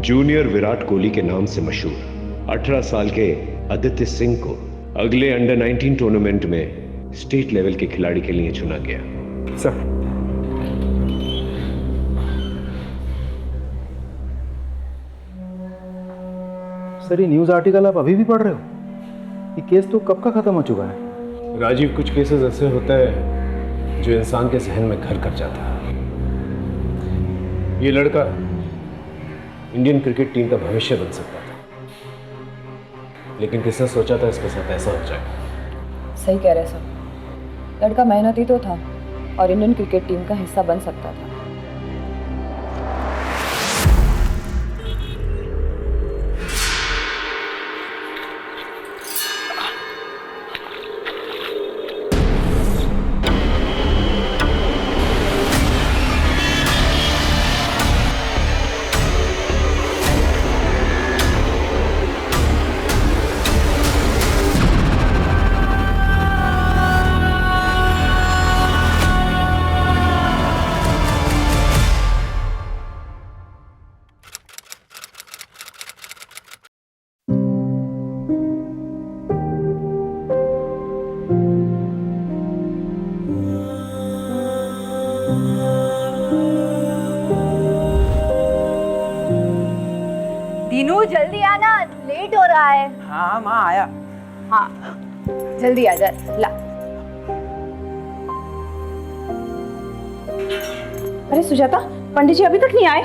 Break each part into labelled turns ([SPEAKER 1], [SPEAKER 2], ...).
[SPEAKER 1] Junior Virat Kohli के नाम से मशहूर 18 साल के आदित्य सिंह को अगले अंडर 19 टूर्नामेंट में स्टेट लेवल के खिलाड़ी के लिए चुना गया।
[SPEAKER 2] सर, सर ये न्यूज़ आर्टिकल आप अभी भी पढ़ रहे हो? ये केस तो कब का खत्म हो चुका है।
[SPEAKER 1] राजीव, कुछ केसेस ऐसे होता है जो इंसान के जहन में घर कर जाता है। ये लड़का इंडियन क्रिकेट टीम का भविष्य बन सकता था, लेकिन किसने सोचा था इसके साथ ऐसा हो जाएगा।
[SPEAKER 3] सही कह रहे सर, लड़का मेहनती तो था और इंडियन क्रिकेट टीम का हिस्सा बन सकता था।
[SPEAKER 4] दीनू जल्दी आना, लेट हो रहा है।
[SPEAKER 5] हाँ माँ आया।
[SPEAKER 4] हाँ जल्दी आ जा। ला।
[SPEAKER 3] अरे सुजाता, पंडित जी अभी तक नहीं आए?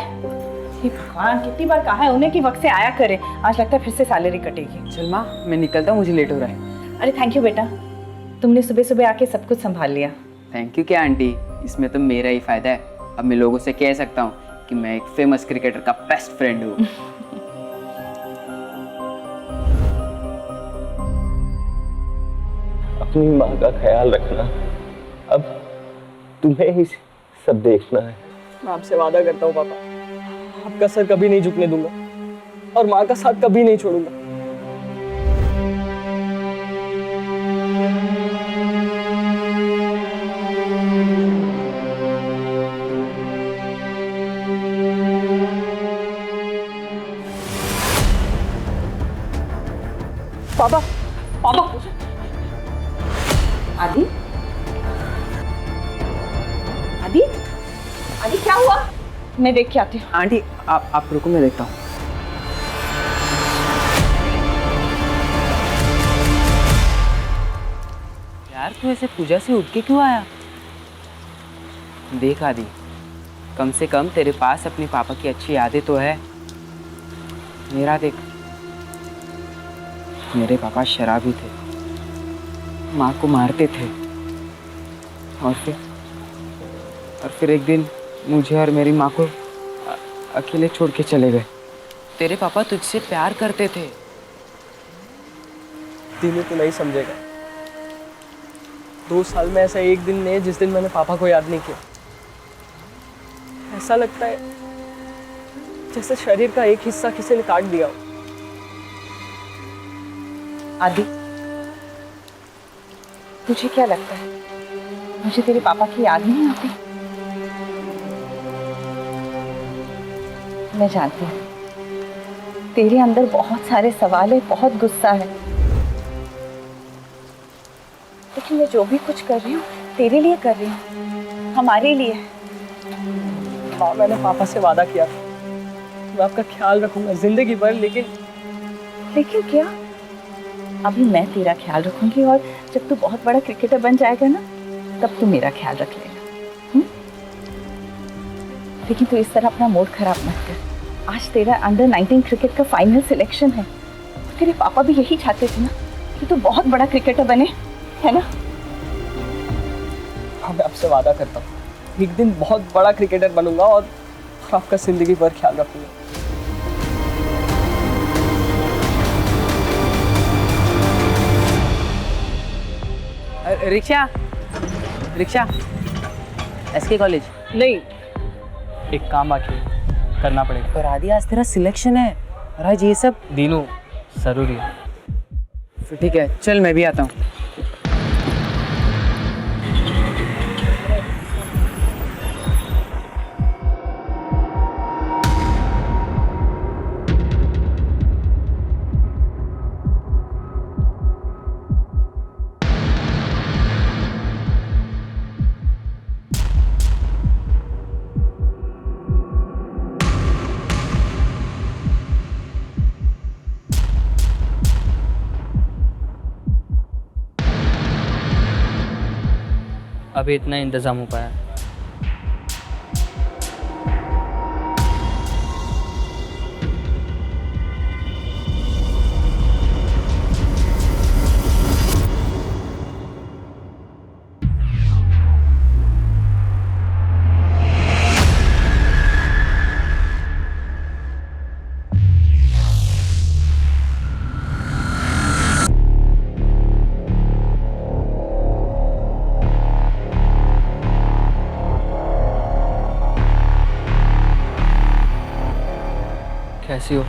[SPEAKER 3] हे भगवान, कितनी बार कहा है उन्हें कि वक्त से आया करे। आज लगता है फिर से सैलरी कटेगी।
[SPEAKER 5] चल माँ मैं निकलता हूँ, मुझे लेट हो रहा है।
[SPEAKER 3] अरे थैंक यू बेटा, तुमने सुबह सुबह आके सब कुछ संभाल लिया।
[SPEAKER 5] थैंक यू क्या आंटी, इसमें तो मेरा ही फायदा है। अब मैं लोगों से कह सकता हूँ कि मैं एक फेमस क्रिकेटर का बेस्ट फ्रेंड हूँ।
[SPEAKER 6] अपनी माँ का ख्याल रखना, अब तुम्हें ही सब देखना है।
[SPEAKER 7] मैं आपसे वादा करता हूँ पापा, आपका सर कभी नहीं झुकने दूंगा और माँ का साथ कभी नहीं छोड़ूंगा। पापा, पापा।
[SPEAKER 3] आदि, आदि, आदि क्या हुआ? मैं देख के आती हूँ।
[SPEAKER 5] आंटी आप रुको, मैं देखता हूँ। यार तू ऐसे पूजा से उठ के क्यों आया? देख आदि, कम से कम तेरे पास अपने पापा की अच्छी यादें तो है। मेरा देख, मेरे पापा शराबी थे, माँ को मारते थे और फिर एक दिन मुझे और मेरी माँ को अकेले छोड़ के चले गए। तेरे पापा तुझसे प्यार करते थे।
[SPEAKER 7] दीनू तो नहीं समझेगा। 2 साल में ऐसा एक दिन नहीं है जिस दिन मैंने पापा को याद नहीं किया। ऐसा लगता है जैसे शरीर का एक हिस्सा किसी ने काट दिया हो।
[SPEAKER 3] आदि, तुझे क्या लगता है मुझे तेरे पापा की याद नहीं आती? मैं जानती हूँ तेरे अंदर बहुत सारे सवाल है, बहुत गुस्सा है, लेकिन मैं जो भी कुछ कर रही हूँ तेरे लिए कर रही हूँ, हमारे लिए।
[SPEAKER 7] माँ, मैंने पापा से वादा किया था मैं आपका ख्याल रखूंगा जिंदगी भर,
[SPEAKER 3] लेकिन क्या? अभी मैं तेरा ख्याल रखूंगी और जब तू बहुत बड़ा क्रिकेटर बन जाएगा ना, तब तू मेरा ख्याल रख लेगा। लेकिन तू इस तरह अपना मूड खराब मत कर। आज तेरा अंडर 19 क्रिकेट का फाइनल सिलेक्शन है। तेरे पापा भी यही चाहते थे ना कि तू बहुत बड़ा क्रिकेटर बने, है ना?
[SPEAKER 7] हाँ, मैं आपसे वादा करता हूँ एक दिन बहुत बड़ा क्रिकेटर बनूंगा और आपका जिंदगी भर ख्याल रखूंगा।
[SPEAKER 5] रिक्शा एसके कॉलेज
[SPEAKER 7] नहीं, एक काम बाकी है, करना पड़ेगा।
[SPEAKER 5] पर आदि आज तेरा सिलेक्शन है और आज ये सब।
[SPEAKER 7] दीनू जरूरी है।
[SPEAKER 5] फिर ठीक है, चल मैं भी आता हूँ।
[SPEAKER 8] अभी इतना इंतज़ाम हो पाया। कैसी हो?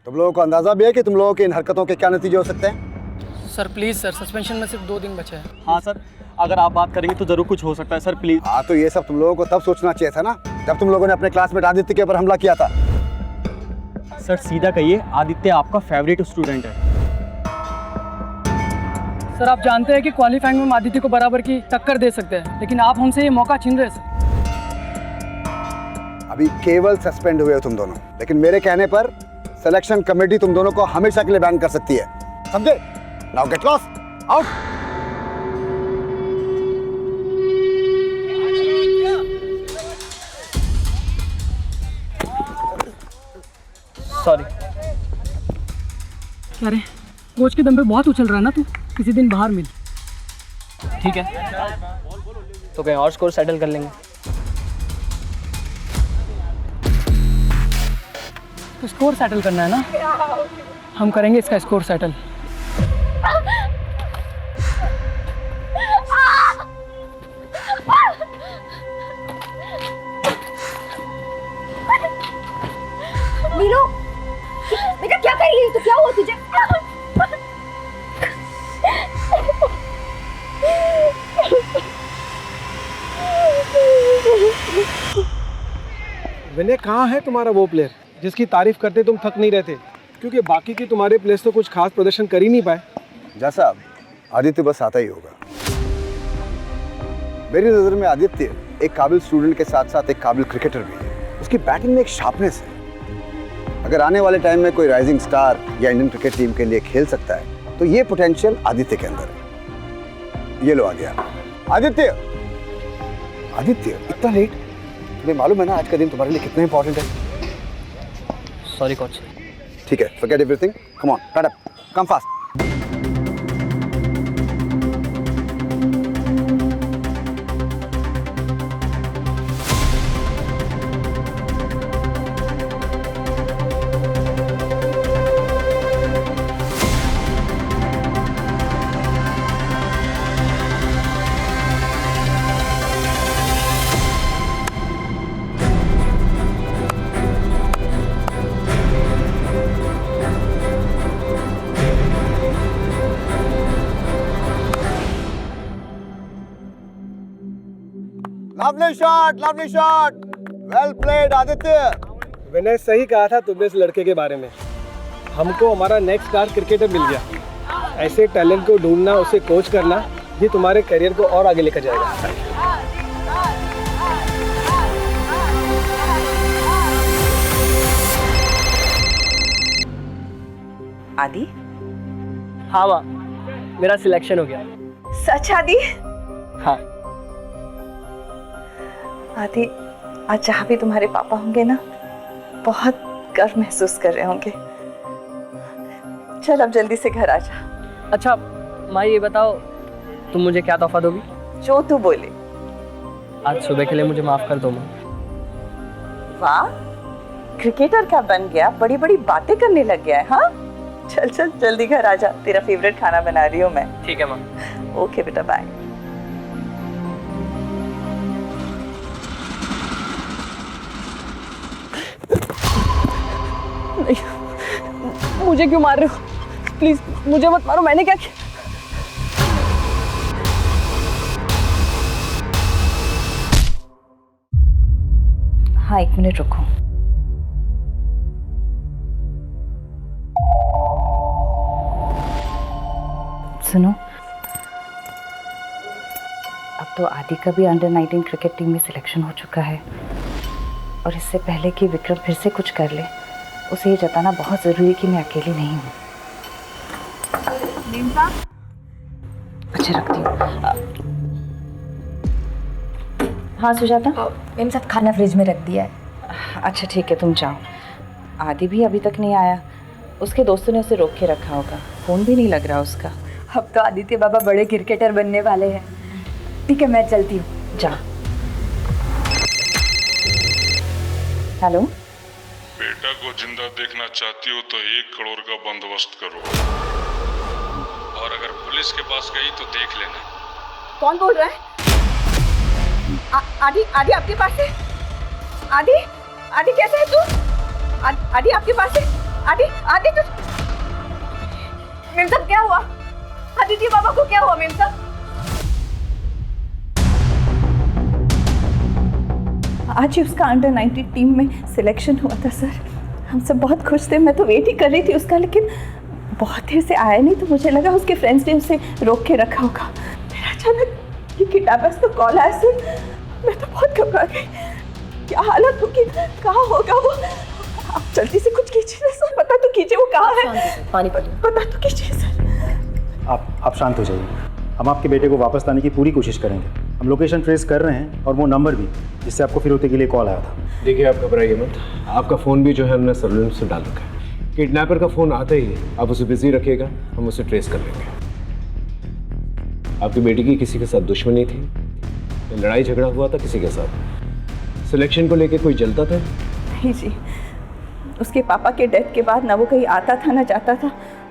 [SPEAKER 9] तुम लोगों को अंदाजा भी है कि तुम लोगों की इन हरकतों के क्या नतीजे हो सकते हैं?
[SPEAKER 10] सर प्लीज़ सर, सस्पेंशन में सिर्फ 2 दिन बचे हैं।
[SPEAKER 11] हाँ सर, अगर आप बात करेंगे तो ज़रूर कुछ हो सकता है सर, प्लीज़।
[SPEAKER 9] हाँ, तो ये सब तुम लोगों को तब सोचना चाहिए था ना, जब तुम लोगों ने अपने क्लासमेट आदित्य के ऊपर हमला किया था।
[SPEAKER 11] सर सीधा कहिए, आदित्य आपका फेवरेट स्टूडेंट है।
[SPEAKER 10] सर आप जानते हैं कि क्वालिफाइंग में हम आदित्य को बराबर की टक्कर दे सकते हैं, लेकिन आप हमसे ये मौका छीन रहे हैं सर।
[SPEAKER 9] अभी केवल सस्पेंड हुए हो तुम दोनों, लेकिन मेरे कहने पर सिलेक्शन कमेटी तुम दोनों को हमेशा के लिए बैन कर सकती है, समझे? Now get lost, out.
[SPEAKER 11] Sorry.
[SPEAKER 10] क्या रे, कोच के दम पे बहुत उछल रहा है ना तू, किसी दिन बाहर मिल।
[SPEAKER 11] ठीक है, तो कहीं और स्कोर सेटल कर लेंगे।
[SPEAKER 10] तो स्कोर सेटल करना है ना, हम करेंगे इसका स्कोर सेटल।
[SPEAKER 4] नीलू, बेटा क्या कर रही है? तो क्या हुआ तुझे?
[SPEAKER 2] विनय, कहाँ है तुम्हारा वो प्लेयर जिसकी तारीफ करते तुम थक नहीं रहते? क्योंकि बाकी के तुम्हारे प्लेयर्स तो कुछ खास प्रदर्शन कर ही नहीं पाए।
[SPEAKER 9] जैसा आदित्य बस आता ही होगा। मेरी नज़र में आदित्य एक काबिल स्टूडेंट के साथ साथ एक काबिल क्रिकेटर भी है। उसकी बैटिंग में एक शार्पनेस है। अगर आने वाले टाइम में कोई राइजिंग स्टार या इंडियन क्रिकेट टीम के लिए खेल सकता है तो ये पोटेंशियल आदित्य के अंदर है। ये लो आ गया आदित्य। आदित्य, इतना लेट? तुम्हें मालूम है ना आज का दिन तुम्हारे लिए कितना इंपॉर्टेंट है?
[SPEAKER 11] Sorry coach.
[SPEAKER 9] ठीक है, forget everything. Come on, stand up. Come fast. Lovely shot. Well played, Aditya.
[SPEAKER 2] विनय, सही कहा था तुमने इस लड़के के बारे में। हमको हमारा नेक्स्ट स्टार क्रिकेटर मिल गया। ऐसे टैलेंट को ढूंढना, उसे कोच करना, ये तुम्हारे करियर को और आगे लेकर जाएगा।
[SPEAKER 3] आदि?
[SPEAKER 11] हाँ माँ, मेरा सिलेक्शन हो गया।
[SPEAKER 3] सच आदि?
[SPEAKER 11] हाँ।
[SPEAKER 3] आदि, आज जहाँ भी तुम्हारे पापा होंगे ना, बहुत गर्व महसूस कर रहे होंगे। चल अब जल्दी से घर आ जा।
[SPEAKER 11] अच्छा माँ, ये बताओ तुम मुझे क्या तोहफा दोगी?
[SPEAKER 3] जो तू बोले।
[SPEAKER 11] आज सुबह के लिए मुझे माफ कर दो माँ।
[SPEAKER 3] वाह, क्रिकेटर का बन गया, बड़ी बड़ी बातें करने लग गया है। हाँ, चल चल जल्दी घर आ जा, तेरा फेवरेट खाना बना रही हूँ मैं।
[SPEAKER 11] ठीक है माँ।
[SPEAKER 3] ओके बेटा, बाय।
[SPEAKER 7] नहीं, मुझे क्यों मार रहे हो? प्लीज मुझे मत मारो, मैंने क्या किया?
[SPEAKER 3] हाँ, 1 मिनट रुको। सुनो, अब तो आदि का भी अंडर 19 क्रिकेट टीम में सिलेक्शन हो चुका है, और इससे पहले कि विक्रम फिर से कुछ कर ले, उसे ये जताना बहुत ज़रूरी है कि मैं अकेली नहीं हूँ। मुझे रखती हूँ। हाँ सुजाता,
[SPEAKER 4] मैम सब खाना फ्रिज में रख दिया है।
[SPEAKER 3] अच्छा ठीक है, तुम जाओ। आदि भी अभी तक नहीं आया, उसके दोस्तों ने उसे रोक के रखा होगा, फ़ोन भी नहीं लग रहा उसका।
[SPEAKER 4] अब तो आदित्य बाबा बड़े क्रिकेटर बनने वाले हैं। ठीक है, मैं चलती हूँ।
[SPEAKER 3] जा। हेलो,
[SPEAKER 12] बेटा को जिंदा देखना चाहती हो तो 1 करोड़ का बंदोबस्त करो, और अगर पुलिस के पास गई तो देख लेना।
[SPEAKER 3] कौन बोल रहा है? आदि, आदि आपके पास है? आदि, आदि कैसे है तू? आदि आपके पास है? आदि, आदि तू? मेम साहब क्या हुआ? आदित्य बाबा को क्या हुआ मेम साहब? आज ही उसका अंडर 90 टीम में सिलेक्शन हुआ था सर। हम सब बहुत खुश थे, मैं तो वेट ही कर रही थी उसका, लेकिन बहुत देर से आया नहीं तो मुझे लगा उसके फ्रेंड्स ने उसे रोक के रखा होगा। फिर अचानक ये किडनैपर्स तो कॉल आया सर, मैं तो बहुत घबरा गई। क्या हालत होगी, कहाँ होगा वो? आप जल्दी से कुछ कीजिए सर, पता तो कीजिए वो कहाँ है।
[SPEAKER 4] पानी पड़ी।
[SPEAKER 3] पता तो कीजिए सर।
[SPEAKER 13] आप शांत हो जाइए, हम आपके बेटे को वापस लाने की पूरी कोशिश करेंगे। हम लोकेशन ट्रेस कर रहे हैं और वो नंबर भी जिससे आपको फिरौती के लिए कॉल आया था।
[SPEAKER 1] देखिए आप घबराइए मत, आपका फ़ोन भी जो है हमने सर्विलेंस में डाल रखा है। किडनैपर का फ़ोन आता ही आप उसे बिजी रखिएगा, हम उसे ट्रेस कर लेंगे। आपकी बेटी की किसी के साथ दुश्मनी थी, लड़ाई झगड़ा हुआ था किसी के साथ? सिलेक्शन को लेके कोई जलता था?
[SPEAKER 3] नहीं जी, उसके पापा के डेथ के बाद ना वो कहीं आता था ना जाता था,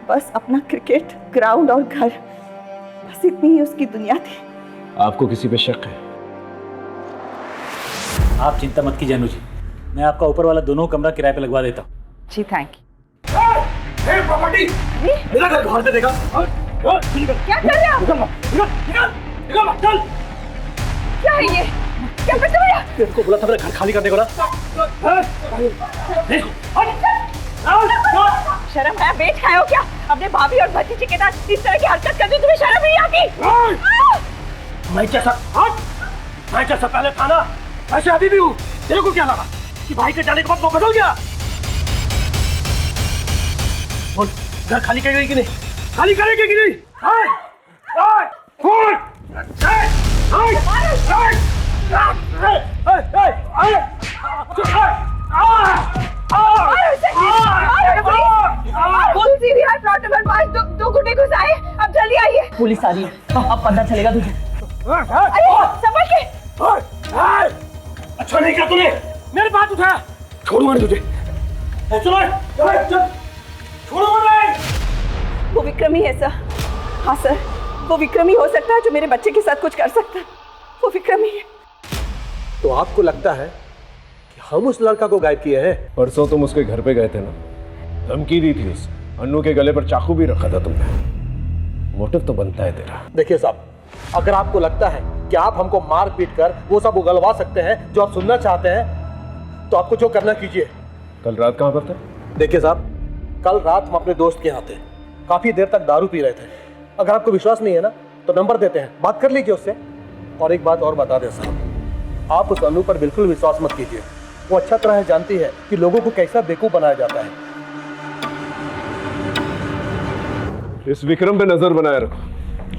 [SPEAKER 3] बस अपना क्रिकेट ग्राउंड और घर, बस इतनी ही उसकी दुनिया थी।
[SPEAKER 1] आपको किसी पे शक है?
[SPEAKER 14] आप चिंता मत कीजिए अनु जी, मैं आपका ऊपर वाला दोनों कमरा किराए पे लगवा देता हूँ।
[SPEAKER 3] जी थैंक यू।
[SPEAKER 2] प्रॉपर्टी मेरा घर बाहर से देखा।
[SPEAKER 3] क्या कर रहे हो?
[SPEAKER 2] निकल चल।
[SPEAKER 3] क्या है ये? क्या करते हो?
[SPEAKER 2] तेरे को बोला था मेरा घर खाली करने को ना।
[SPEAKER 3] शर्म है, बेच खाए हो क्या? अपने भाभी और भतीजे के साथ इस तरह की हरकत करनी तुम्हें शर्म नहीं आती?
[SPEAKER 2] मैं जैसा पहले था ना, ऐसे अभी भी हूँ। तेरे को क्या लगा कि भाई के जाने के बाद वो बदल गया? बोल, घर खाली करेगी कि नहीं? खाली करेगी कि नहीं?
[SPEAKER 3] दो गुंडे घुस आए, अब जल्दी आइए।
[SPEAKER 11] पुलिस आ रही है, अब पता चलेगा तुझे।
[SPEAKER 3] संभल के।
[SPEAKER 2] अच्छा नहीं किया तूने, मेरे बात उठाया। छोड़ूंगा नहीं तुझे। चलो छोड़ूंगा नहीं।
[SPEAKER 3] वो विक्रमी है सर। हाँ सर, वो विक्रमी हो सकता है जो मेरे बच्चे के साथ कुछ कर सकता है। वो विक्रमी है।
[SPEAKER 2] तो आपको लगता है कि हम उस लड़का को गायब किए हैं?
[SPEAKER 1] परसों तुम उसके घर पे गए थे ना, धमकी दी थी उसे, अन्नू के गले पर चाकू भी रखा था तुमने। मोटिव तो बनता है तेरा।
[SPEAKER 2] देखिए साहब, अगर आपको लगता है कि आप हमको मार पीट कर वो सब उगलवा सकते हैं जो आप सुनना चाहते हैं, तो आपको जो करना कीजिए।
[SPEAKER 1] कल रात कहाँ पर थे?
[SPEAKER 2] देखिए साहब, कल रात हम अपने दोस्त के यहाँ थे, काफी देर तक दारू पी रहे थे। अगर आपको विश्वास नहीं है ना, तो नंबर देते हैं, बात कर लीजिए उससे। और एक बात और बता दें साहब, आप उस अनु पर बिल्कुल विश्वास मत कीजिए। वो अच्छा तरह जानती है कि लोगों को कैसा बेवकूफ बनाया जाता है।
[SPEAKER 1] इस विक्रम पे नजर बनाए रखो,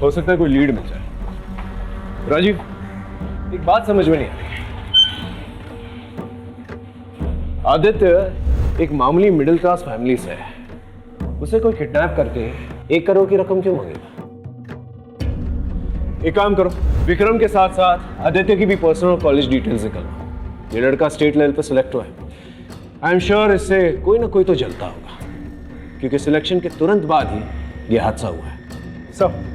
[SPEAKER 1] हो सकता है कोई लीड मिल जाए। राजीव, एक बात समझ में नहीं आ रही। आदित्य एक मामूली मिडिल क्लास फैमिली से है, उसे कोई किडनैप करके 1 करोड़ की रकम क्यों मांगेगा? एक काम करो, विक्रम के साथ साथ आदित्य की भी पर्सनल कॉलेज डिटेल्स निकलवाओ। ये लड़का स्टेट लेवल पे सिलेक्ट हुआ है। आई एम श्योर इससे कोई ना कोई तो जलता होगा, क्योंकि सिलेक्शन के तुरंत बाद ही ये हादसा हुआ है। सब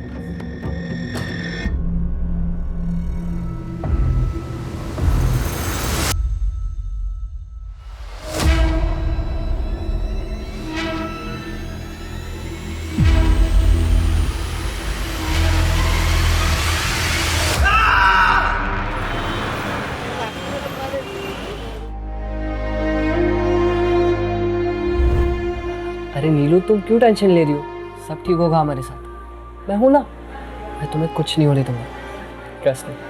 [SPEAKER 11] अरे नीलू, तुम क्यों टेंशन ले रही हो? सब ठीक होगा हमारे साथ, मैं हूं ना। मैं तुम्हें कुछ नहीं होने दूंगा। कैसे?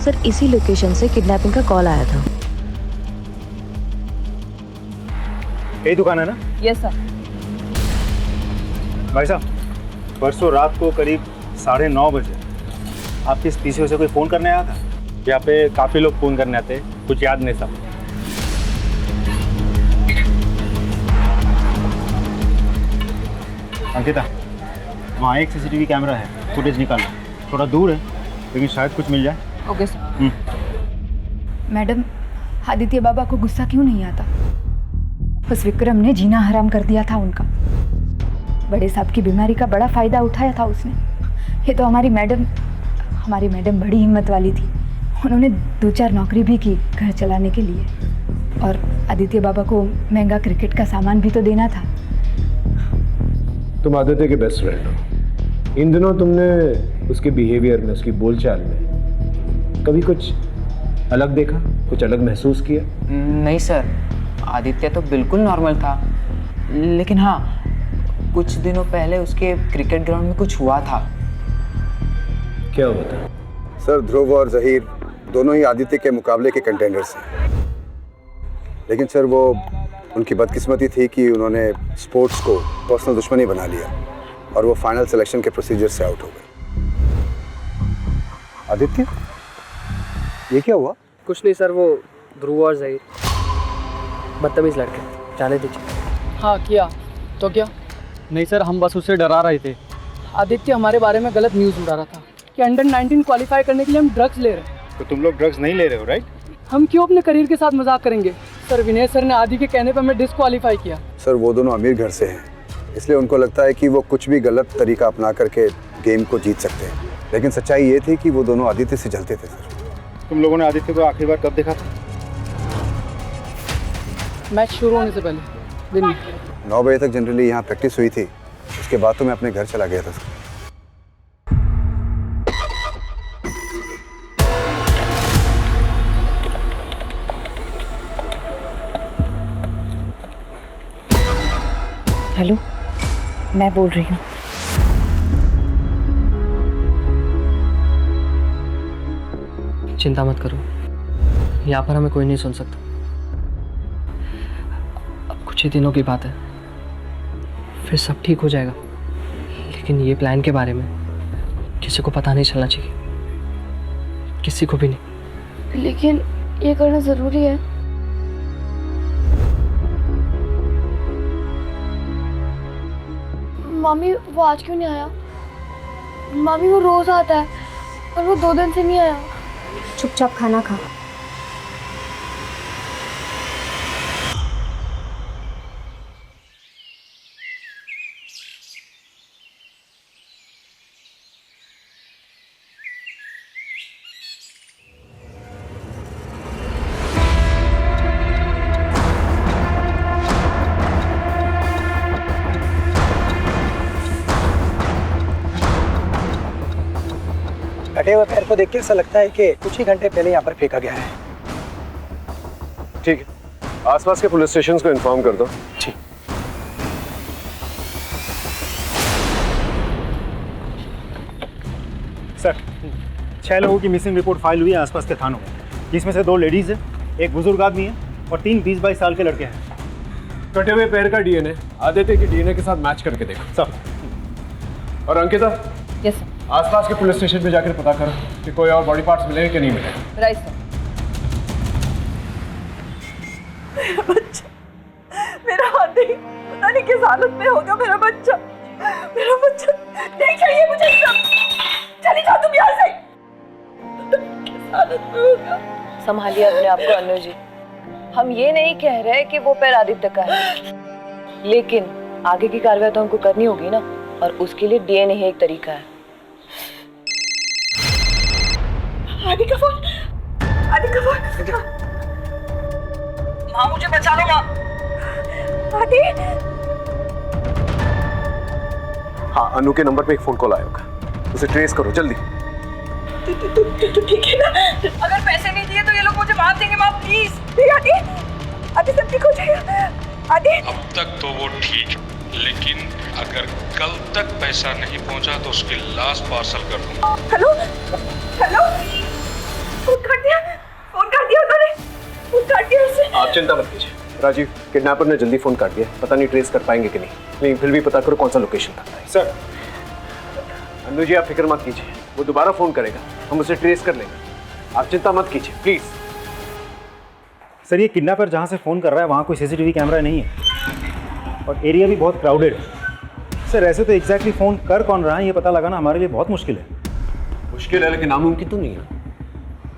[SPEAKER 15] सर इसी लोकेशन से किडनैपिंग का कॉल आया था।
[SPEAKER 13] यही दुकान है ना?
[SPEAKER 5] Yes sir.
[SPEAKER 13] भाई साहब, परसों रात को करीब 9:30 बजे आपके इस पीसीओ से कोई फ़ोन करने आया था? यहाँ पे काफ़ी लोग फ़ोन करने आते हैं, कुछ याद नहीं सब। अंकिता, वहाँ एक सीसीटीवी कैमरा है, फुटेज निकालो। थोड़ा दूर है लेकिन शायद कुछ मिल जाए।
[SPEAKER 5] Okay sir.
[SPEAKER 15] मैडम, आदित्य बाबा को गुस्सा क्यों नहीं आता? उस विक्रम ने जीना हराम कर दिया था उनका। बड़े साहब की बीमारी का बड़ा फायदा उठाया था उसने। ये तो हमारी मैडम बड़ी हिम्मत वाली थी। उन्होंने 2-4 नौकरी भी की घर चलाने के लिए, और आदित्य बाबा को महंगा क्रिकेट का सामान भी तो देना था।
[SPEAKER 1] तुम आदित्य के बेस्ट फ्रेंड हो। इन दिनों तुमने उसके बिहेवियर में, उसकी बोलचाल में कभी कुछ अलग देखा, कुछ अलग महसूस किया?
[SPEAKER 5] नहीं सर, आदित्य तो बिल्कुल नॉर्मल था। लेकिन हाँ, कुछ दिनों पहले उसके क्रिकेट ग्राउंड में कुछ हुआ था।
[SPEAKER 1] क्या हुआ था?
[SPEAKER 9] सर, ध्रुव और जहीर दोनों ही आदित्य के मुकाबले के कंटेंडर्स हैं, लेकिन सर वो उनकी बदकिस्मती थी कि उन्होंने स्पोर्ट्स को पर्सनल दुश्मनी बना लिया और वो फाइनल सिलेक्शन के प्रोसीजर से आउट हो गए। आदित्य, ये क्या हुआ?
[SPEAKER 11] कुछ नहीं सर, वो ध्रुव और जहीर बदतमीज लड़के, जाने दीजिए।
[SPEAKER 10] हाँ किया तो क्या?
[SPEAKER 11] नहीं सर, हम बस उससे डरा रहे थे।
[SPEAKER 10] आदित्य हमारे बारे में गलत न्यूज़ उड़ा रहा था कि अंडर 19 क्वालिफाई करने के लिए हम ड्रग्स ले रहे हैं।
[SPEAKER 13] तो तुम लोग ड्रग्स नहीं ले रहे हो, राइट?
[SPEAKER 10] हम क्यों अपने करियर के साथ मजाक करेंगे? सर, विनय सर ने आदि के कहने पर हमें डिस्क्वालीफाई किया।
[SPEAKER 9] सर, वो दोनों अमीर घर से हैं, इसलिए उनको लगता है कि वो कुछ भी गलत तरीका अपना करके गेम को जीत सकते हैं, लेकिन सच्चाई ये थी कि वो दोनों आदित्य से जलते थे। सर,
[SPEAKER 13] तुम लोगों ने आदित्य को आखिरी बार कब देखा था?
[SPEAKER 10] मैच शुरू होने से पहले दिन में
[SPEAKER 9] 9 बजे तक जनरली यहाँ प्रैक्टिस हुई थी। उसके बाद तो मैं अपने घर चला गया था। सर,
[SPEAKER 15] हेलो, मैं बोल रही हूँ।
[SPEAKER 11] चिंता मत करो, यहाँ पर हमें कोई नहीं सुन सकता। अब कुछ ही दिनों की बात है, फिर सब ठीक हो जाएगा। लेकिन ये प्लान के बारे में किसी को पता नहीं चलना चाहिए, किसी को भी नहीं।
[SPEAKER 4] लेकिन ये करना जरूरी है। मामी, वो आज क्यों नहीं आया? मामी, वो रोज आता है और वो 2 दिन से नहीं आया।
[SPEAKER 15] चुपचाप खाना खा।
[SPEAKER 2] कटे हुए पैर को देख के ऐसा लगता है कि कुछ ही घंटे पहले यहाँ पर फेंका गया है।
[SPEAKER 1] ठीक है, आसपास के पुलिस स्टेशन को इन्फॉर्म कर दो।
[SPEAKER 2] ठीक।
[SPEAKER 13] सर, 6 लोगों की मिसिंग रिपोर्ट फाइल हुई है आसपास के थानों में, जिसमें से 2 लेडीज है, एक बुजुर्ग आदमी है और 3 20-22 साल के लड़के हैं।
[SPEAKER 1] कटे हुए पैर का डीएनए आदित्य के डीएनए के साथ मैच करके देखो।
[SPEAKER 13] सब।
[SPEAKER 1] और अंकिता,
[SPEAKER 5] यस सर।
[SPEAKER 1] आसपास के पुलिस स्टेशन पे जाकर पता करो कि कोई और बॉडी पार्ट्स मिले कि नहीं मिले।
[SPEAKER 5] Right sir.
[SPEAKER 3] मेरा बच्चा, मेरा आदि पता नहीं किस हालत में होगा। मेरा बच्चा नहीं चाहिए मुझे। चली जाओ तुम यहाँ से। किस हालत में होगा?
[SPEAKER 15] संभालिए अपने आप को अनु जी। हम ये नहीं कह रहे कि वो पैर आदित्य का है, लेकिन आगे की कार्रवाई तो हमको करनी होगी ना, और उसके लिए डीएनए ही एक तरीका है।
[SPEAKER 3] आदि का फोन।
[SPEAKER 5] माँ, मुझे बचा लो माँ।
[SPEAKER 3] आदि।
[SPEAKER 1] हाँ, अनु के नंबर पे एक फोन कॉल आया होगा, उसे ट्रेस करो जल्दी।
[SPEAKER 3] तू ठीक है ना?
[SPEAKER 5] अगर पैसे नहीं दिए तो ये लोग मुझे मार देंगे माँ, प्लीज।
[SPEAKER 3] आदि सब ठीक हो जाएगा। आदि,
[SPEAKER 12] अब तक तो वो ठीक है, लेकिन अगर कल तक पैसा नहीं पहुंचा तो उसकी लाश पार्सल कर दूंगा।
[SPEAKER 3] हेलो,
[SPEAKER 1] आप चिंता मत कीजिए राजीव, किडनैपर ने जल्दी फोन काट दिया, पता नहीं ट्रेस कर पाएंगे कि नहीं, लेकिन फिर भी पता करो कौन सा लोकेशन था।
[SPEAKER 13] सर
[SPEAKER 1] अन्नू जी आप फिक्र मत कीजिए, वो दोबारा फोन करेगा, हम उसे ट्रेस कर लेंगे, आप चिंता मत कीजिए प्लीज।
[SPEAKER 13] सर ये किडनैपर जहाँ से फ़ोन कर रहा है वहाँ कोई सीसीटीवी कैमरा नहीं है और एरिया भी बहुत क्राउडेड है। सर ऐसे तो एग्जैक्टली फ़ोन कर कौन रहा है ये पता लगाना हमारे लिए बहुत मुश्किल है।
[SPEAKER 1] मुश्किल है लेकिन नामुमकिन तो नहीं है।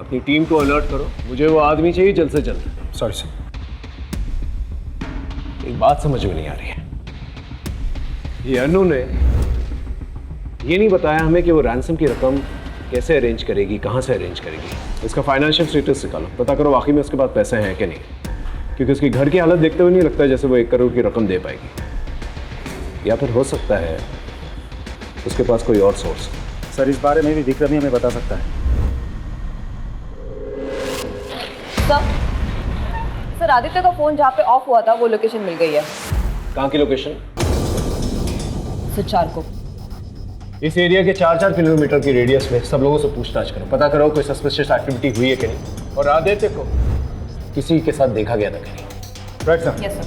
[SPEAKER 1] अपनी टीम को अलर्ट करो, मुझे वो आदमी चाहिए जल्द से जल्द।
[SPEAKER 13] Sorry sir.
[SPEAKER 1] एक बात समझ में नहीं आ रही है, ये अनु ने ये नहीं बताया हमें कि वो रैंसम की रकम कैसे अरेंज करेगी, कहाँ से अरेंज करेगी। इसका फाइनेंशियल स्टेटस निकालो, पता करो वाकई में उसके पास पैसे हैं कि नहीं, क्योंकि उसकी घर की हालत देखते हुए नहीं लगता जैसे वो 1 करोड़ की रकम दे पाएगी। या फिर हो सकता है उसके पास कोई और सोर्स।
[SPEAKER 13] सर इस बारे में भी विक्रम ही हमें बता सकता है।
[SPEAKER 16] सर आदित्य का फोन जहाँ पे ऑफ हुआ था वो लोकेशन मिल गई है।
[SPEAKER 1] कहाँ की लोकेशन?
[SPEAKER 16] सुचार को।
[SPEAKER 1] इस एरिया के 4-4 किलोमीटर की रेडियस में सब लोगों से पूछताछ करो, पता करो कोई सस्पिशियस एक्टिविटी हुई है कि नहीं, और आदित्य को किसी के साथ देखा गया था कि नहीं।
[SPEAKER 13] Right sir.
[SPEAKER 16] Yes sir.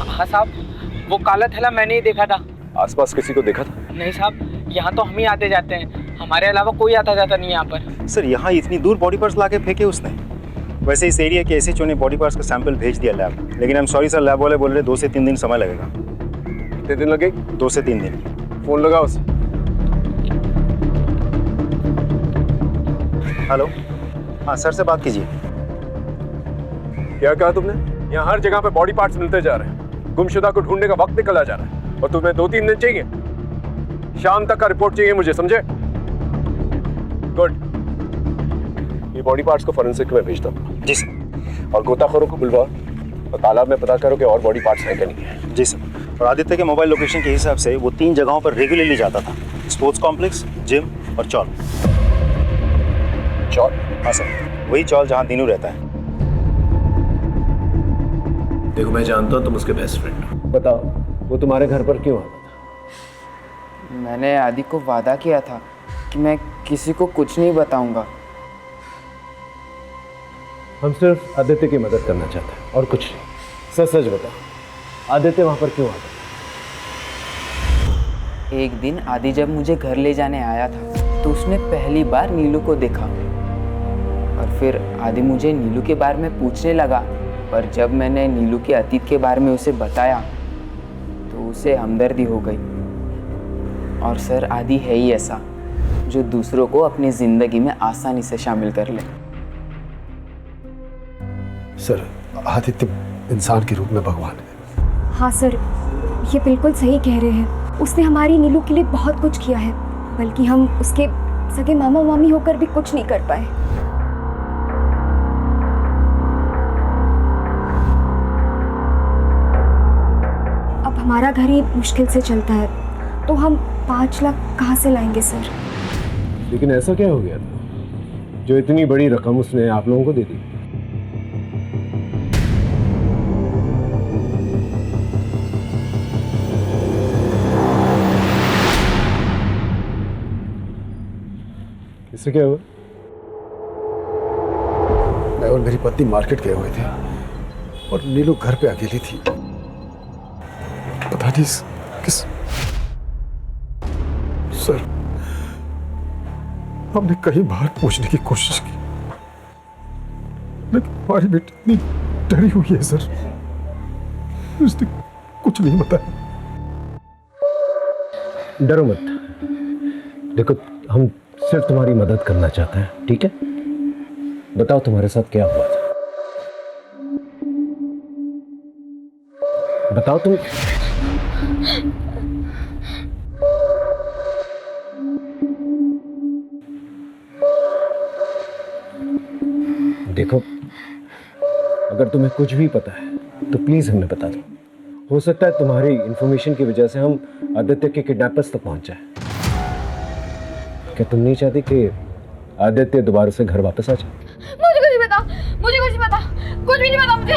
[SPEAKER 5] हाँ साहब, वो काला थैला मैंने ही देखा था।
[SPEAKER 1] आसपास किसी को देखा था?
[SPEAKER 5] नहीं साहब, यहाँ तो हम ही आते जाते हैं, हमारे अलावा कोई आता जाता नहीं यहाँ पर।
[SPEAKER 13] सर यहाँ इतनी दूर बॉडी पार्ट्स लाके फेंके उसने। वैसे इस एरिया के एसएचओ ने बॉडी पार्ट्स का सैंपल भेज दिया लैब, लेकिन I am sorry sir, lab वाले बोल रहे 2 से 3 दिन समय लगेगा।
[SPEAKER 1] कितने दिन लगेगा?
[SPEAKER 13] 2 से 3 दिन।
[SPEAKER 1] फोन लगाओ उसे।
[SPEAKER 13] हेलो, हाँ सर से बात कीजिए।
[SPEAKER 1] क्या कहा तुमने? यहाँ हर जगह पे बॉडी पार्ट्स मिलते जा रहे हैं, गुमशुदा को ढूंढने का वक्त निकला जा रहा है, और तुम्हें 2-3 दिन चाहिए? शाम तक का रिपोर्ट चाहिए मुझे, समझे? गुड। ये बॉडी पार्ट्स को फोरेंसिक में भेज दो।
[SPEAKER 13] जी सर।
[SPEAKER 1] और गोताखोरों को बुलवाओ और तालाब में पता करो कि और बॉडी पार्ट्स हैं कि नहीं है।
[SPEAKER 13] जी सर। और आदित्य के मोबाइल लोकेशन के हिसाब से वो 3 जगहों पर रेगुलरली जाता था, स्पोर्ट्स कॉम्प्लेक्स, जिम और चौल।
[SPEAKER 1] चौल?
[SPEAKER 13] हाँ सर, वही चौल जहाँ दीनू रहता है।
[SPEAKER 1] देखो मैं जानता हूँ तुम उसके बेस्ट फ्रेंड हो, बताओ वो तुम्हारे घर पर क्यों आता था?
[SPEAKER 5] मैंने आदि को वादा किया था कि मैं किसी को कुछ नहीं बताऊंगा।
[SPEAKER 1] हम सिर्फ आदित्य की मदद करना चाहते हैं और कुछ नहीं। सच सच बताओ, आदित्य वहाँ पर क्यों आता था?
[SPEAKER 5] एक दिन आदि जब मुझे घर ले जाने आया था तो उसने पहली बार नीलू को देखा, और फिर आदि मुझे नीलू के बारे में पूछने लगा, पर जब मैंने नीलू के अतीत के बारे में उसे बताया तो उसे हमदर्दी हो गई। और सर आदि है ही ऐसा जो दूसरों को अपनी जिंदगी में आसानी से शामिल कर ले।
[SPEAKER 9] सर आदित्य इंसान के रूप में भगवान है।
[SPEAKER 17] हाँ सर, ये बिल्कुल सही कह रहे हैं। उसने हमारी नीलू के लिए बहुत कुछ किया है, बल्कि हम उसके सगे मामा मामी होकर भी कुछ नहीं कर पाए। अब हमारा घर ही मुश्किल से चलता है, तो हम 5 लाख कहाँ से लाएंगे सर?
[SPEAKER 1] लेकिन ऐसा क्या हो गया था जो इतनी बड़ी रकम उसने आप लोगों को दे दी? इससे क्या हुआ?
[SPEAKER 9] मैं और मेरी पत्नी मार्केट गए हुए थे और नीलू घर पे अकेली थी। पता नहीं किस सर, हमने कई बार पूछने की कोशिश की, लेकिन हमारी बेटी इतनी डरी हुई है सर, उसने कुछ नहीं बताया।
[SPEAKER 1] डरो मत, देखो हम सिर्फ तुम्हारी मदद करना चाहते हैं, ठीक है? बताओ तुम्हारे साथ क्या हुआ था, बताओ तुम। देखो अगर तुम्हें कुछ भी पता है तो प्लीज हमें बता दो। हो सकता है तुम्हारी इंफॉर्मेशन की वजह से हम आदित्य के किडनैपर्स तक पहुंच जाए। क्या तुम नहीं चाहती कि आदित्य दोबारा से घर वापस आ जाए?
[SPEAKER 4] मुझे कुछ नहीं पता, मुझे कुछ नहीं पता, कुछ भी नहीं पता मुझे।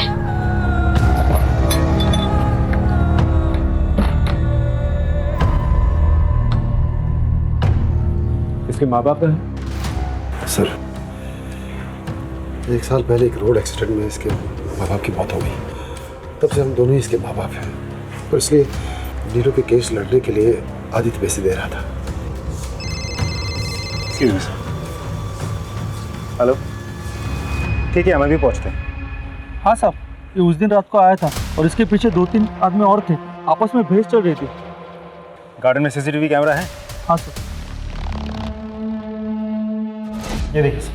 [SPEAKER 1] इसके माँ बाप हैं?
[SPEAKER 18] सर 1 साल पहले एक रोड एक्सीडेंट में इसके माँ बाप की मौत हो गई। तब से हम दोनों ही इसके माँ बाप हैं, और इसलिए नीरू के केस लड़ने के लिए आदित्य पैसे दे रहा था।
[SPEAKER 13] हेलो, ठीक है, हमें भी पहुँचते हैं।
[SPEAKER 14] हाँ साहब, ये उस दिन रात को आया था और इसके पीछे 2-3 आदमी और थे, आपस में बहस चल रही थी।
[SPEAKER 13] गार्डन में सीसीटीवी कैमरा है?
[SPEAKER 14] हाँ सर।
[SPEAKER 13] ये देखिए सर।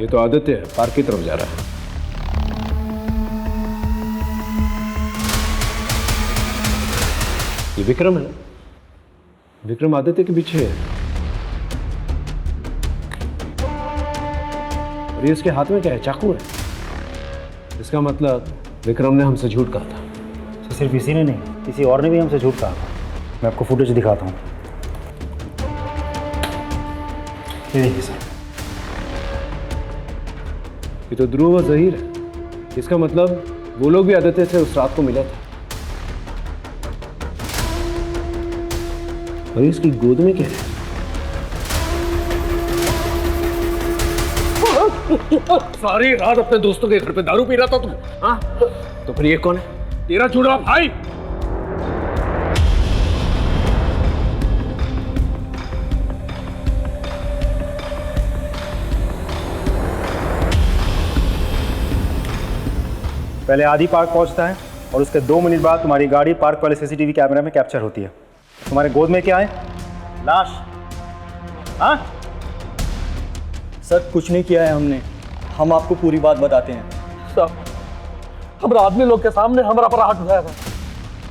[SPEAKER 1] ये तो आदित्य है, पार्क की तरफ जा रहा है। ये विक्रम है ना? विक्रम आदित्य के पीछे है। और ये इसके हाथ में क्या है? चाकू है। इसका मतलब विक्रम ने हमसे झूठ कहा था।
[SPEAKER 13] तो सिर्फ इसी ने नहीं, किसी और ने भी हमसे झूठ कहा था। मैं आपको फुटेज दिखाता हूँ। ये देखिए सर।
[SPEAKER 1] ये तो ध्रुव और जहीर है। इसका मतलब वो लोग भी आदित्य से उस रात को मिला था। और इसकी गोद में क्या है? सारी रात अपने दोस्तों के घर पे दारू पी रहा था तुम? हाँ? तो फिर ये कौन है? तेरा जुड़वा भाई?
[SPEAKER 13] पहले आदि पार्क पहुंचता है और उसके 2 मिनट बाद तुम्हारी गाड़ी पार्क वाले सीसीटीवी कैमरे में कैप्चर होती है। तुम्हारे गोद में क्या है? लाश। हाँ
[SPEAKER 14] सर, कुछ नहीं किया है हमने, हम आपको पूरी बात बताते हैं।
[SPEAKER 2] साहब, हमारा आदमी लोग के सामने हमारा पर हाथ उठाया था,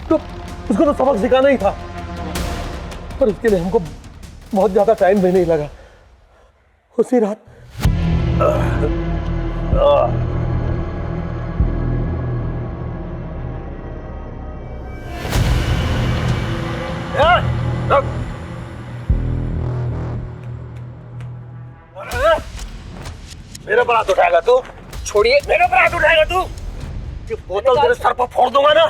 [SPEAKER 2] तो उसको तो सबक सिखाना ही था, पर उसके लिए हमको बहुत ज्यादा टाइम भी नहीं लगा। उसी रात मेरे पर हाथ उठाएगा तू? छोड़िए, मेरे पर हाथ उठाएगा तू? ये बोतल तेरे सर पर फोड़ दूंगा ना,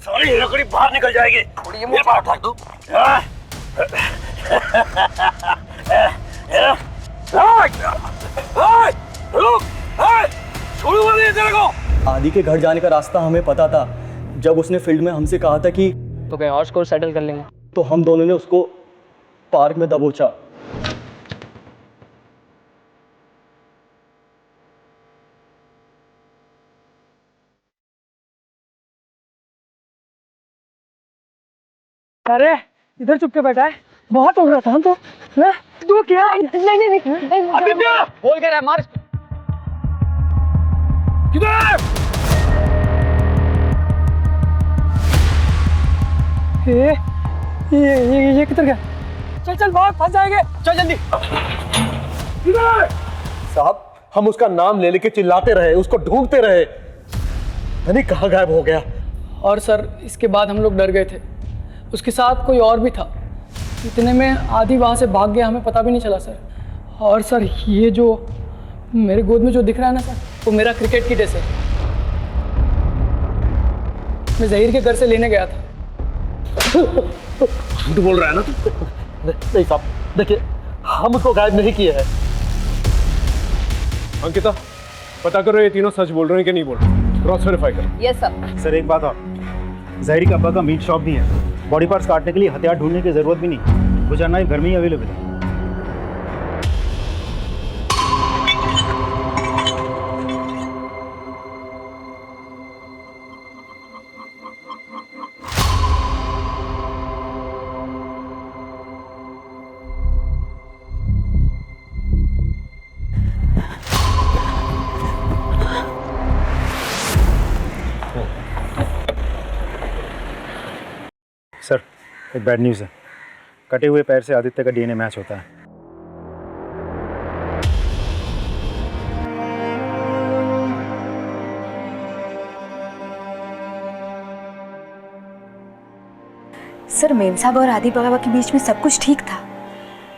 [SPEAKER 2] सारी लकड़ी बाहर निकल जाएगी। छोड़िए, मेरे पर हाथ उठा तू। छोड़ूंगा नहीं तेरे को।
[SPEAKER 14] आदि के घर जाने का रास्ता हमें पता था। जब उसने फील्ड में हमसे कहा था कि
[SPEAKER 11] तो कहीं और स्कोर सेटल कर लेंगे,
[SPEAKER 14] तो हम दोनों ने उसको पार्क में दबोचा।
[SPEAKER 10] अरे इधर चुप के बैठा है, बहुत हो रहा था हम तो। तू क्या? नहीं
[SPEAKER 2] आदित्य
[SPEAKER 11] बोल के रहा, मार।
[SPEAKER 2] किधर?
[SPEAKER 10] ये किधर गया? चल चल भाग, फंस जाएंगे, चल जल्दी।
[SPEAKER 2] किधर? साहब, हम उसका नाम ले लेके चिल्लाते रहे, उसको ढूंढते रहे, नहीं कहाँ गायब हो गया।
[SPEAKER 10] और सर इसके बाद हम लोग डर गए थे, उसके साथ कोई और भी था। इतने में आदि वहाँ से भाग गया, हमें पता भी नहीं चला सर। और सर ये जो मेरे गोद में जो दिख रहा है ना सर, वो मेरा क्रिकेट किट है सर। मैं जहीर के घर से लेने गया था।
[SPEAKER 2] झूठ बोल रहा है ना तू? नहीं साहब, देखिए हम उसको गायब नहीं किए हैं।
[SPEAKER 1] अंकिता, पता करो ये तीनों सच बोल रहे हैं कि नहीं बोल रहे। क्रॉस वेरीफाई करो।
[SPEAKER 16] Yes sir.
[SPEAKER 13] सर एक बात और, जहीर के अब्बा का मीट शॉप भी है। बॉडी पार्ट्स काटने के लिए हथियार ढूंढने की जरूरत भी नहीं, वो जानना घर में ही अवेलेबल है। सर एक बैड न्यूज़ है, कटे हुए पैर से आदित्य का डीएनए मैच होता है।
[SPEAKER 15] सर मेम साहब और आदि बाबा के बीच में सब कुछ ठीक था,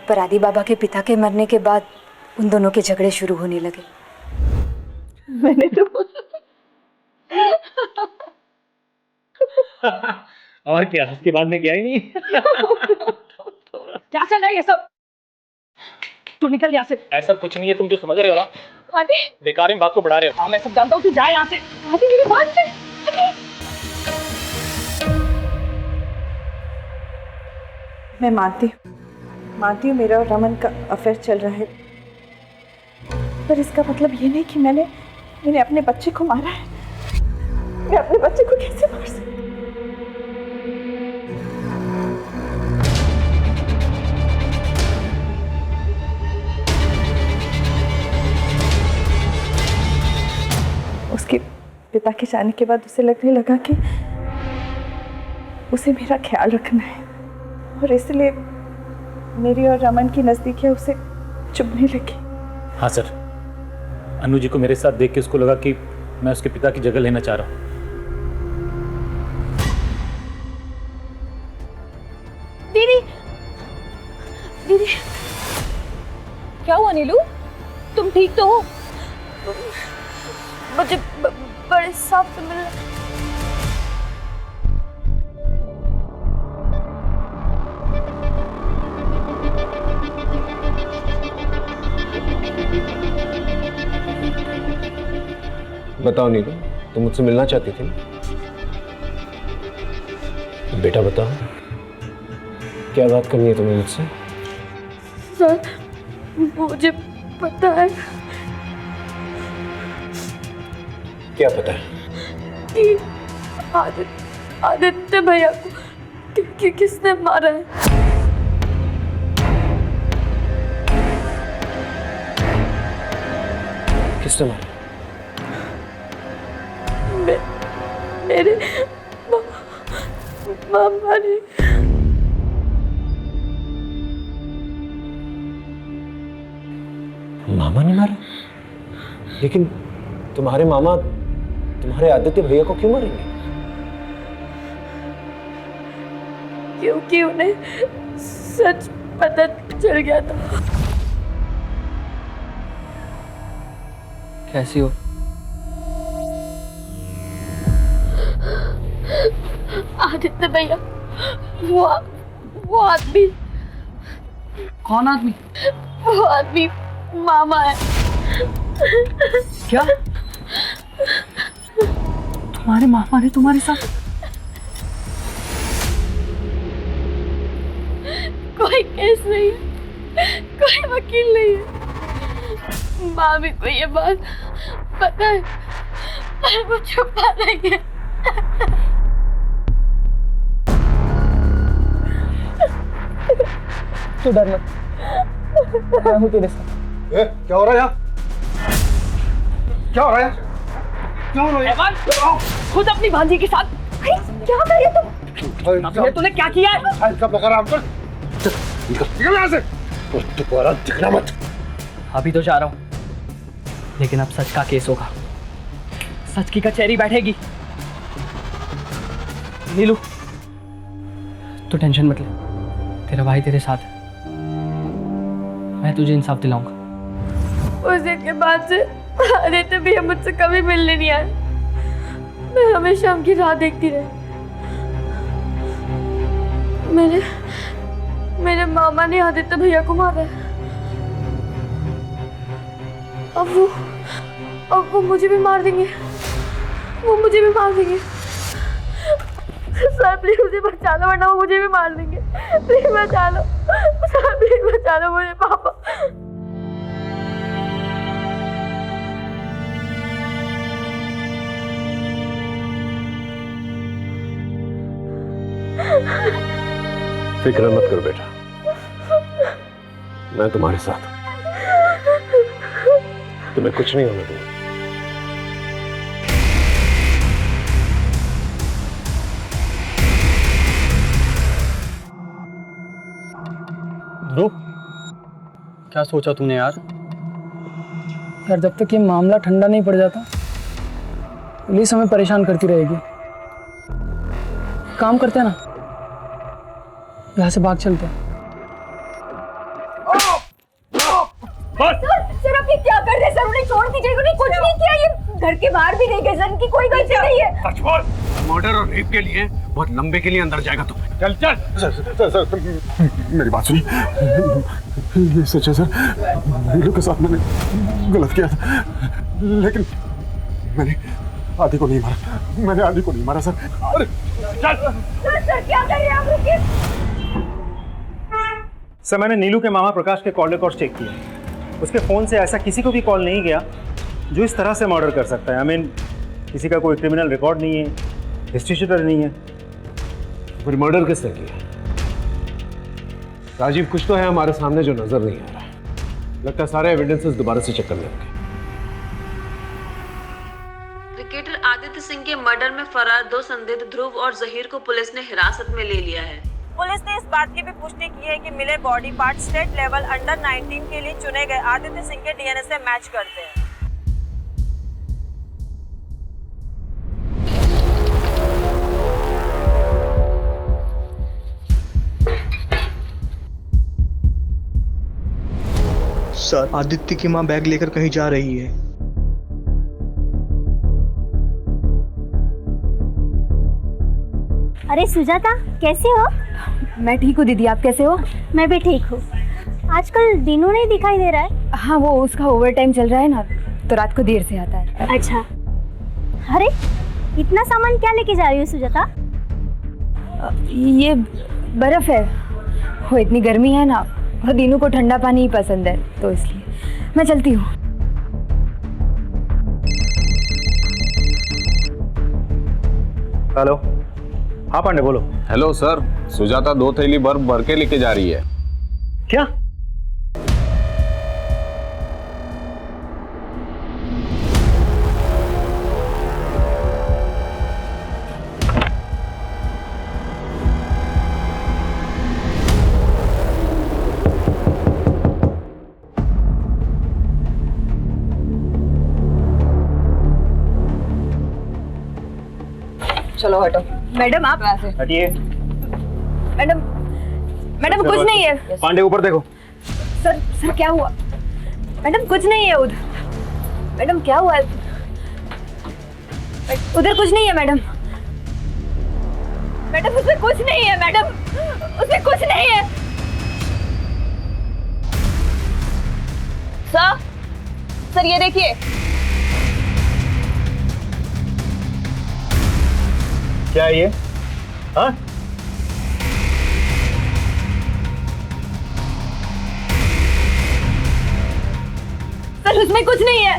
[SPEAKER 15] पर आदि बाबा के पिता के मरने के बाद उन दोनों के झगड़े शुरू होने लगे।
[SPEAKER 3] मैंने तो
[SPEAKER 14] और क्या, उसके बाद में क्या ही नहीं।
[SPEAKER 10] क्या चल रहा है ये सब? तू निकल यहाँ से।
[SPEAKER 14] ऐसा कुछ नहीं है, तुम जो समझ रहे हो ना,
[SPEAKER 10] आदि
[SPEAKER 14] बेकार में बात को बढ़ा रहे हो।
[SPEAKER 10] हाँ मैं सब जानता हूँ, तू जा यहाँ से। आदि मेरी बात से।
[SPEAKER 3] मैं मानती हूँ मेरा और रमन का अफेयर चल रहा है, पर इसका मतलब ये नहीं कि मैंने अपने बच्चे को मारा है। मैं अपने बच्चे को कैसे मार सकती? उसके पिता के जाने के बाद उसे लगने लगा कि उसे मेरा ख्याल रखना है, और इसलिए मेरी और रमन की नज़दीकियाँ उसे चुभने लगी।
[SPEAKER 14] हाँ सर, अनु जी को मेरे साथ देख के उसको लगा कि मैं उसके पिता की जगह लेना चाह रहा हूँ।
[SPEAKER 4] दीदी, दीदी, क्या हुआ नीलू? तुम ठीक तो हो? मुझे बड़े सांप से मिलना।
[SPEAKER 1] बताओ नीलू, तुम मुझसे मिलना चाहती थी? बेटा बताओ, क्या बात करनी है तुम्हें मुझसे?
[SPEAKER 4] सर, मुझे पता है।
[SPEAKER 1] क्या पता है?
[SPEAKER 4] कि आदित्य भैया को किसने मारा है?
[SPEAKER 1] किसने मारा?
[SPEAKER 4] मेरे मामा ने।
[SPEAKER 1] मामा ने मारा? लेकिन तुम्हारे मामा तुम्हारे आदित्य भैया को क्यों मारेंगे?
[SPEAKER 4] क्योंकि उन्हें सच पता चल गया था।
[SPEAKER 11] कैसी हो?
[SPEAKER 4] आदित्य भैया, वो आदमी।
[SPEAKER 10] कौन आदमी?
[SPEAKER 4] वो आदमी मामा है।
[SPEAKER 10] क्या? तुम्हारे मामा ने तुम्हारे साथ?
[SPEAKER 4] कोई केस नहीं है, कोई वकील नहीं है। मामी को ये बात पता है, पर वो छुपा रही है।
[SPEAKER 10] तू डर मत, मैं हूँ तेरे साथ।
[SPEAKER 2] क्या हो रहा है यहाँ? क्या हो रहा है? क्यों हो रहा है?
[SPEAKER 10] खुद अपनी भांजी के साथ
[SPEAKER 4] क्या कर रहे तुम?
[SPEAKER 10] तूने क्या किया है?
[SPEAKER 2] सब लगा रहा हमको। निकल यहाँ से। दोबारा दिखना मत।
[SPEAKER 11] अभी तो जा रहा हूँ, लेकिन अब सच का केस होगा, सच की कचहरी बैठेगी। नीलू, तू टेंशन मत ले, तेरा भाई तेरे साथ है, मैं तुझे इंसाफ दिलाऊंगा।
[SPEAKER 4] उस दिन के बाद से आदित्य भैया मुझसे कभी मिलने नहीं आए। मैं हमेशा उनकी राह देखती रही। मेरे मामा ने आदित्य भैया को मारा है। अब वो मुझे भी मार देंगे। वो मुझे भी मार देंगे। सर प्लीज मुझे बचा लो, वरना वो मुझे भी मार देंगे। प्लीज बचा लो सर, प्लीज बचा लो मुझे पापा।
[SPEAKER 1] फिक्र मत करो बेटा, मैं तुम्हारे साथ हूं, तुम्हें कुछ नहीं होने दूंगा।
[SPEAKER 10] ध्रुव, क्या सोचा तूने यार? यार जब तक ये मामला ठंडा नहीं पड़ जाता, पुलिस हमें परेशान करती रहेगी। काम करते हैं ना, यहाँ से भाग चलते हैं।
[SPEAKER 4] सर आप ये क्या कर रहे हैं? सर उन्हें छोड़ दीजिए, उन्हें कुछ नहीं किया। ये घर के बाहर भी नहीं गए, सर इनकी कोई गलती नहीं है।
[SPEAKER 1] मर्डर और रेप के लिए बहुत लंबे के लिए अंदर जाएगा तू। चल चल।
[SPEAKER 18] सर मेरी बात सुनिए। ये सच है सर, नीलू के साथ मैंने गलत किया था, लेकिन मैंने आदि को नहीं मारा। मैंने आदि को नहीं मारा सर। अरे
[SPEAKER 1] चल।
[SPEAKER 3] सर क्या कर रहे हैं आप? रुकिए।
[SPEAKER 13] सर मैंने नीलू के मामा प्रकाश के कॉल रिकॉर्ड चेक किए। उसके फ़ोन से ऐसा किसी को भी कॉल नहीं गया जो इस तरह से मर्डर कर सकता है। आई मीन किसी का कोई क्रिमिनल रिकॉर्ड नहीं है, हिस्ट्री शीटर नहीं है।
[SPEAKER 1] फिर मर्डर किसने किया? राजीव, कुछ तो है हमारे सामने जो नजर नहीं आ रहा। लगता है सारे एविडेंसेस दोबारा से चेक करने होंगे।
[SPEAKER 19] क्रिकेटर आदित्य सिंह के मर्डर में फरार 2 संदिग्ध ध्रुव और जहीर को पुलिस ने हिरासत में ले लिया है।
[SPEAKER 20] पुलिस ने इस बात की भी पुष्टि की है कि मिले body part state level under 19 के लिए चुने गए आदित्य सिंह के डीएनए से मैच करते हैं।
[SPEAKER 21] सर, आदित्य की मां बैग लेकर कहीं जा रही है।
[SPEAKER 22] अरे सुजाता, कैसे हो?
[SPEAKER 15] मैं ठीक हूँ दीदी, आप कैसे हो?
[SPEAKER 22] मैं भी ठीक हूँ। आजकल दिनों नहीं दिखाई दे रहा है।
[SPEAKER 15] हाँ, वो उसका ओवर टाइम चल रहा है ना, तो रात को देर से आता है।
[SPEAKER 22] अच्छा। अरे इतना सामान क्या लेके जा रही हो सुजाता?
[SPEAKER 15] ये बर्फ है। वो इतनी गर्मी है ना, और दीनू को ठंडा पानी ही पसंद है, तो इसलिए मैं चलती हूँ।
[SPEAKER 13] हेलो। हाँ पांडे बोलो।
[SPEAKER 23] हेलो सर, सुजाता 2 थैली बर्फ भर के लेके जा रही है।
[SPEAKER 13] क्या?
[SPEAKER 15] चलो हटो। मैडम आप
[SPEAKER 13] हटिए।
[SPEAKER 15] मैडम, मैडम कुछ नहीं है।
[SPEAKER 13] पांडे ऊपर देखो।
[SPEAKER 15] सर क्या हुआ? मैडम कुछ नहीं है उधर। मैडम क्या हुआ? उधर कुछ नहीं है मैडम। मैडम उसमें कुछ नहीं है। मैडम उसमें कुछ नहीं है।
[SPEAKER 16] सर ये देखिए।
[SPEAKER 13] क्या है ये? हाँ?
[SPEAKER 15] सर उसमें कुछ नहीं है।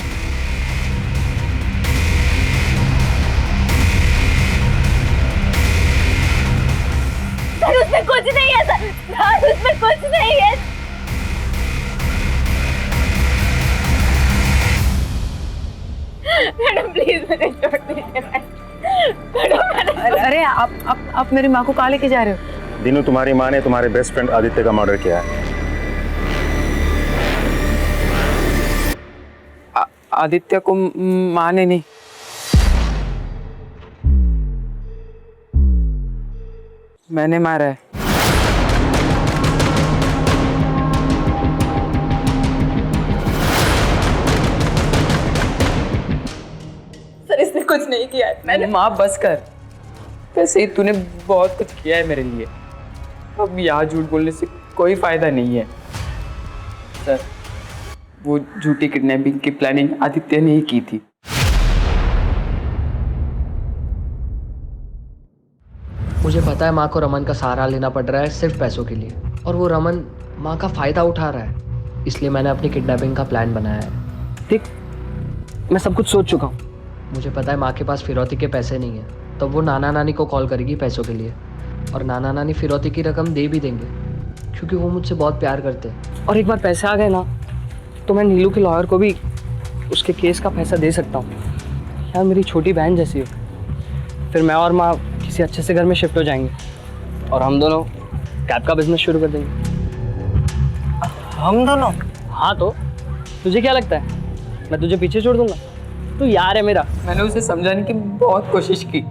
[SPEAKER 15] सर उसमें कुछ नहीं है। सर उसमें कुछ नहीं है। मैडम प्लीज मुझे छोड़ दीजिए।
[SPEAKER 7] अरे आप मेरी माँ को कहाँ लेके जा रहे हो?
[SPEAKER 13] दीनू, तुम्हारी माँ ने तुम्हारे बेस्ट फ्रेंड आदित्य का मर्डर किया है।
[SPEAKER 5] आदित्य को माँ ने नहीं, मैंने मारा है।
[SPEAKER 7] सर इसने कुछ नहीं किया है। मैंने
[SPEAKER 5] माँ बस कर। वैसे ही तूने बहुत कुछ किया है मेरे लिए, अब यहाँ झूठ बोलने से कोई फायदा नहीं है। सर वो झूठी किडनैपिंग की प्लानिंग आदित्य ने ही की थी।
[SPEAKER 11] मुझे पता है माँ को रमन का सहारा लेना पड़ रहा है सिर्फ पैसों के लिए, और वो रमन माँ का फायदा उठा रहा है, इसलिए मैंने अपनी किडनैपिंग का प्लान बनाया है।
[SPEAKER 5] ठीक, मैं सब कुछ सोच चुका हूँ।
[SPEAKER 11] मुझे पता है माँ के पास फिरौती के पैसे नहीं है, तो वो नाना नानी को कॉल करेगी पैसों के लिए, और नाना नानी फिरौती की रकम दे भी देंगे क्योंकि वो मुझसे बहुत प्यार करते हैं।
[SPEAKER 5] और एक बार पैसे आ गए ना, तो मैं नीलू के लॉयर को भी उसके केस का पैसा दे सकता हूँ। यार मेरी छोटी बहन जैसी हो। फिर मैं और माँ किसी अच्छे से घर में शिफ्ट हो जाएंगे और हम दोनों कैब का बिजनेस शुरू कर देंगे।
[SPEAKER 7] हम दोनों?
[SPEAKER 5] हाँ, तो तुझे क्या लगता है मैं तुझे पीछे छोड़ दूंगा? तू यार है मेरा। मैंने उसे समझाने की बहुत कोशिश की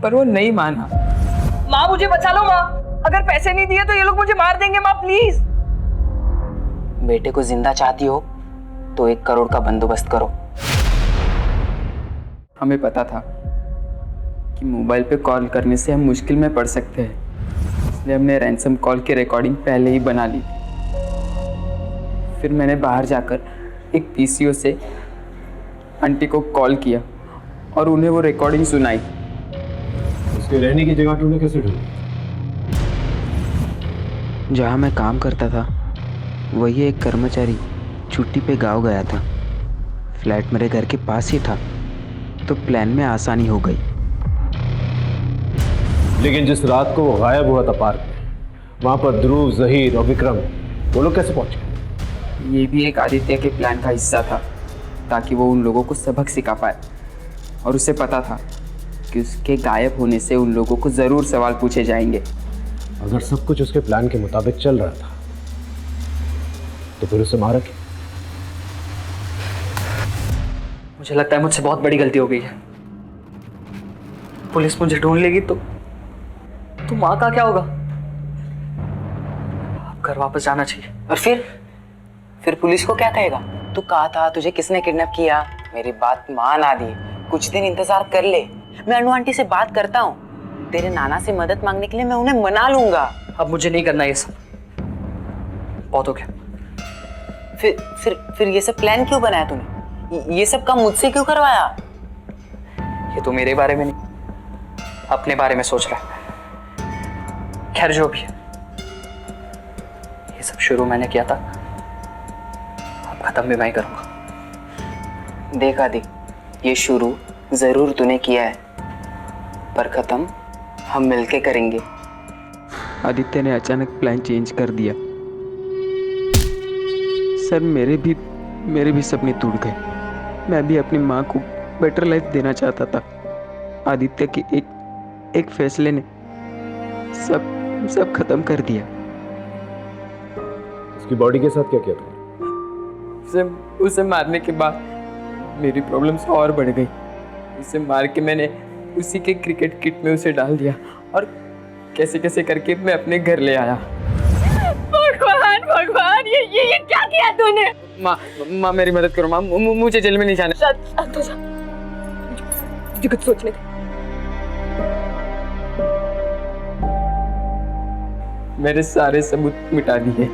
[SPEAKER 5] पर वो नहीं माना।
[SPEAKER 7] माँ मुझे बचा लो माँ, अगर पैसे नहीं दिए तो ये लोग मुझे मार देंगे माँ, प्लीज।
[SPEAKER 5] बेटे को जिंदा चाहती हो तो 1 करोड़ का बंदोबस्त करो। हमें पता था कि मोबाइल पे कॉल करने से हम मुश्किल में पड़ सकते हैं, इसलिए हमने रैंसम कॉल की रिकॉर्डिंग पहले ही बना ली थी। फिर मैंने बाहर जाकर एक पीसीओ से आंटी को कॉल किया और उन्हें वो रिकॉर्डिंग सुनाई।
[SPEAKER 1] उसके रहने की जगह तूने कैसे ढूंढी?
[SPEAKER 5] जहाँ मैं काम करता था वही एक कर्मचारी छुट्टी पे गाँव गया था। फ्लैट मेरे घर के पास ही था, तो प्लान में आसानी हो गई।
[SPEAKER 1] लेकिन जिस रात को वो गायब हुआ था पार्क में, वहां पर ध्रुव, जहीर और विक्रम वो लोग कैसे पहुंचे?
[SPEAKER 5] ये भी एक आदित्य के प्लान का हिस्सा था, ताकि वो उन लोगों को सबक सिखा पाए। और उसे पता था कि उसके गायब होने से उन लोगों को ज़रूर सवाल पूछे जाएंगे।
[SPEAKER 1] अगर सब कुछ उसके प्लान के मुताबिक चल रहा था तो फिर उसे मारा क्यों?
[SPEAKER 11] मुझे लगता है मुझसे बहुत बड़ी गलती हो गई है। पुलिस मुझे ढूंढ लेगी तो माँ का क्या होगा? अब घर वापस जाना चाहिए।
[SPEAKER 5] और फिर पुलिस को क्या कहेगा? तू कहा था तुझे किसने किडनैप किया? मेरी बात मान आदि, कुछ दिन इंतजार कर ले। मैं अनु आंटी से बात करता हूँ। तेरे नाना से मदद मांगने के लिए मैं उन्हें मना लूंगा।
[SPEAKER 11] अब मुझे नहीं करना ये सब, बहुत हो गया।
[SPEAKER 5] फिर ये सब प्लान क्यों बनाया तूने? ये सब काम मुझसे क्यों करवाया?
[SPEAKER 11] ये तो मेरे बारे में नहीं, अपने बारे में सोच रहा है। खैर जो भी है, ये सब शुरू मैंने किया था, अब खत्म भी मैं ही करूंगा।
[SPEAKER 5] देख आदि, ये शुरू जरूर तूने किया है, पर खत्म हम मिलके करेंगे। आदित्य ने अचानक प्लान चेंज कर दिया। सर मेरे भी सपने टूट गए। मैं भी अपनी माँ को बेटर लाइफ देना चाहता था। आदित्य के एक फैसले ने सब खत्म कर दिया।
[SPEAKER 1] उसकी बॉडी के साथ क्या किया था?
[SPEAKER 5] उसे मारने के बाद मेरी प्रॉब्लम्स और बढ़ गई। उसे मार के मैंने उसी के क्रिकेट किट में उसे डाल दिया और कैसे कैसे करके मैं अपने घर ले आया।
[SPEAKER 4] भगवान ये क्या किया तूने?
[SPEAKER 5] माँ मेरी मदद करो माँ, मुझे जेल में नहीं जाना।
[SPEAKER 7] मुझे कुछ सोचने दे।
[SPEAKER 5] मेरे सारे सबूत मिटा दिए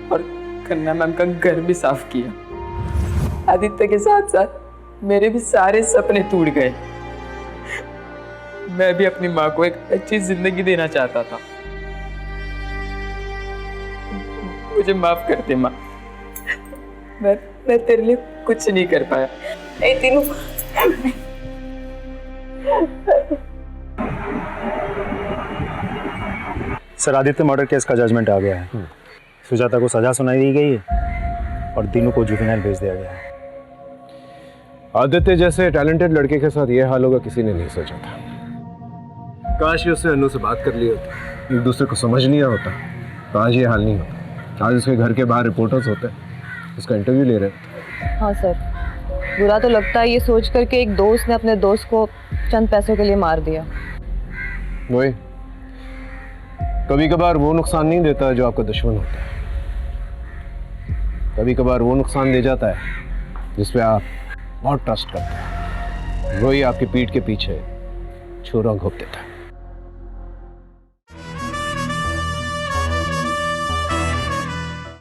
[SPEAKER 5] और खन्ना मैम का घर भी साफ किया। आदित्य के साथ साथ मेरे भी सारे सपने टूट गए। मैं भी अपनी माँ को एक अच्छी जिंदगी देना चाहता था। मुझे माफ कर दे माँ, मैं तेरे लिए कुछ नहीं कर पाया। तीनों
[SPEAKER 13] सर, आदित्य मर्डर केस का जजमेंट आ गया है। सुजाता को सजा सुनाई दी गई है और तीनों को जुवेनाइल भेज दिया गया है।
[SPEAKER 1] आदित्य जैसे टैलेंटेड लड़के के साथ ये हाल होगा किसी ने नहीं सोचा था। काश ही उससे अनु से बात कर ली होती, एक दूसरे को समझ लिया होता, तो आज ये हाल नहीं होता। आज उसके घर के बाहर रिपोर्टर्स होते, उसका इंटरव्यू ले रहे होते।
[SPEAKER 16] हाँ सर, बुरा तो लगता है ये सोच कर के एक दोस्त ने अपने दोस्त को चंद पैसों के लिए मार दिया।
[SPEAKER 1] वही, कभी कभार वो नुकसान नहीं देता जो आपका दुश्मन होता है, कभी कभार वो नुकसान दे जाता है जिस पे आप बहुत ट्रस्ट करते हैं। वही आपकी पीठ के पीछे छुरा घोंप देता है।